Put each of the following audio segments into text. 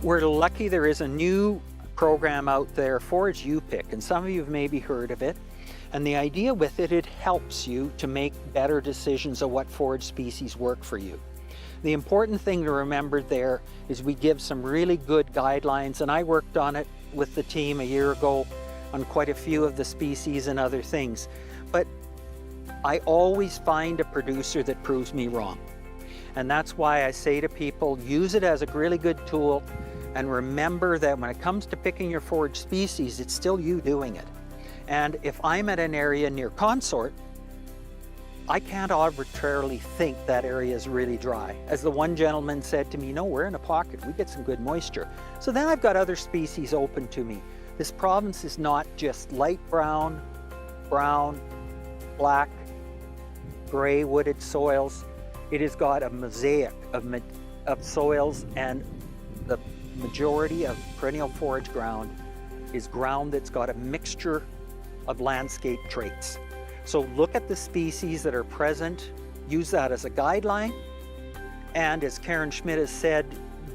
We're lucky there is a new program out there, Forage You Pick, and some of you have maybe heard of it. And the idea with it, it helps you to make better decisions of what forage species work for you. The important thing to remember there is we give some really good guidelines, and I worked on it with the team a year ago on quite a few of the species and other things. But I always find a producer that proves me wrong. And that's why I say to people, use it as a really good tool, and remember that when it comes to picking your forage species, it's still you doing it. And if I'm at an area near consort, I can't arbitrarily think that area is really dry. As the one gentleman said to me, no, we're in a pocket, we get some good moisture. So then I've got other species open to me. This province is not just light brown, brown, black, gray wooded soils. It has got a mosaic of soils, and the majority of perennial forage ground is ground that's got a mixture of landscape traits. So look at the species that are present, use that as a guideline, and as Karen Schmidt has said,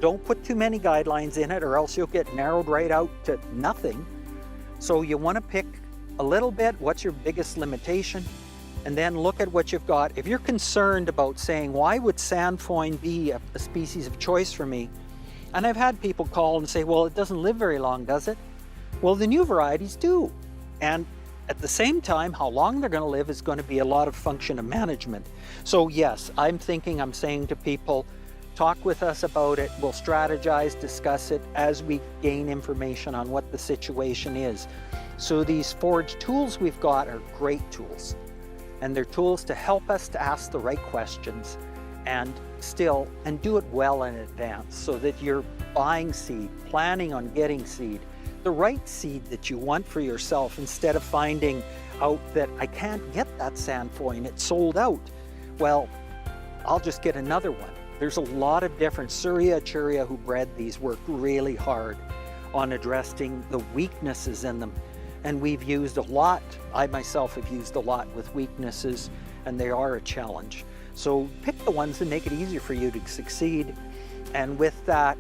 don't put too many guidelines in it or else you'll get narrowed right out to nothing. So you want to pick a little bit, what's your biggest limitation, and then look at what you've got. If you're concerned about saying, why would sandfoin be a species of choice for me? And I've had people call and say, well, it doesn't live very long, does it? Well, the new varieties do. And at the same time, how long they're going to live is going to be a lot of function of management. So yes, I'm saying to people, talk with us about it. We'll strategize, discuss it as we gain information on what the situation is. So these forage tools we've got are great tools. And they're tools to help us to ask the right questions and do it well in advance so that you're buying seed, planning on getting seed, the right seed that you want for yourself, instead of finding out that I can't get that sandfoin, it's sold out. Well, I'll just get another one. There's a lot of different, Surya Churia who bred these worked really hard on addressing the weaknesses in them. And we've used a lot, I myself have used a lot with weaknesses, and they are a challenge. So pick the ones that make it easier for you to succeed. And with that,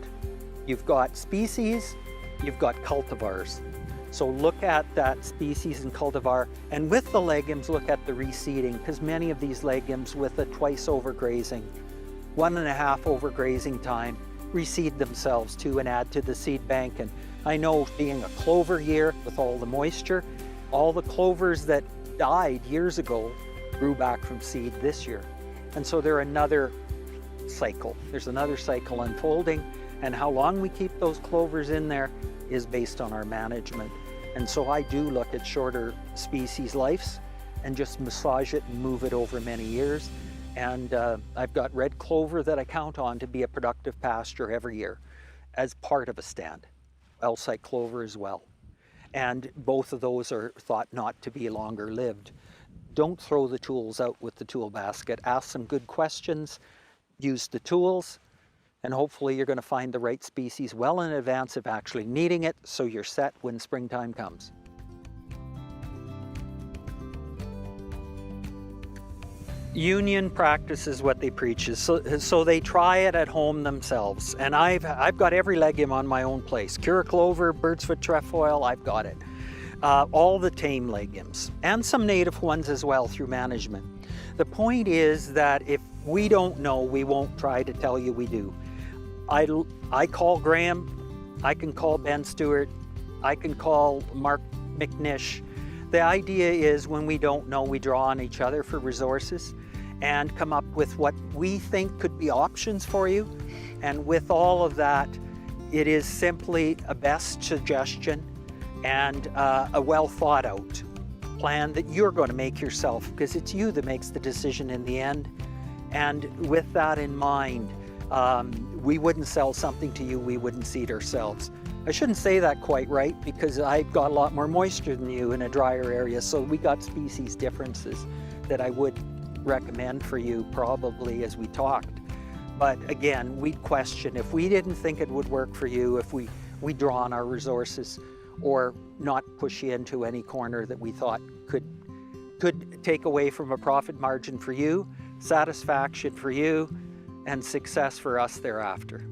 you've got species, you've got cultivars. So look at that species and cultivar, and with the legumes, look at the reseeding, because many of these legumes with a twice overgrazing, 1.5 overgrazing time, reseed themselves too and add to the seed bank. And I know, being a clover year with all the moisture, all the clovers that died years ago grew back from seed this year. And so they're another cycle. There's another cycle unfolding, and how long we keep those clovers in there is based on our management. And so I do look at shorter species lives and just massage it and move it over many years. And I've got red clover that I count on to be a productive pasture every year as part of a stand. Elsite clover as well. And both of those are thought not to be longer lived. Don't throw the tools out with the tool basket. Ask some good questions, use the tools, and hopefully you're going to find the right species well in advance of actually needing it, so you're set when springtime comes. Union practices what they preach, so they try it at home themselves. And I've got every legume on my own place. Cura clover, bird's foot trefoil, I've got it. All the tame legumes, and some native ones as well through management. The point is that if we don't know, we won't try to tell you we do. I call Graham, I can call Ben Stewart, I can call Mark McNish. The idea is, when we don't know, we draw on each other for resources and come up with what we think could be options for you. And with all of that, it is simply a best suggestion and a well thought out plan that you're going to make yourself, because it's you that makes the decision in the end. And with that in mind, we wouldn't sell something to you we wouldn't seed ourselves. I shouldn't say that quite right, because I've got a lot more moisture than you in a drier area, so we got species differences that I would recommend for you probably as we talked. But again, we'd question if we didn't think it would work for you, if we draw on our resources, or not push you into any corner that we thought could take away from a profit margin for you, satisfaction for you, and success for us thereafter.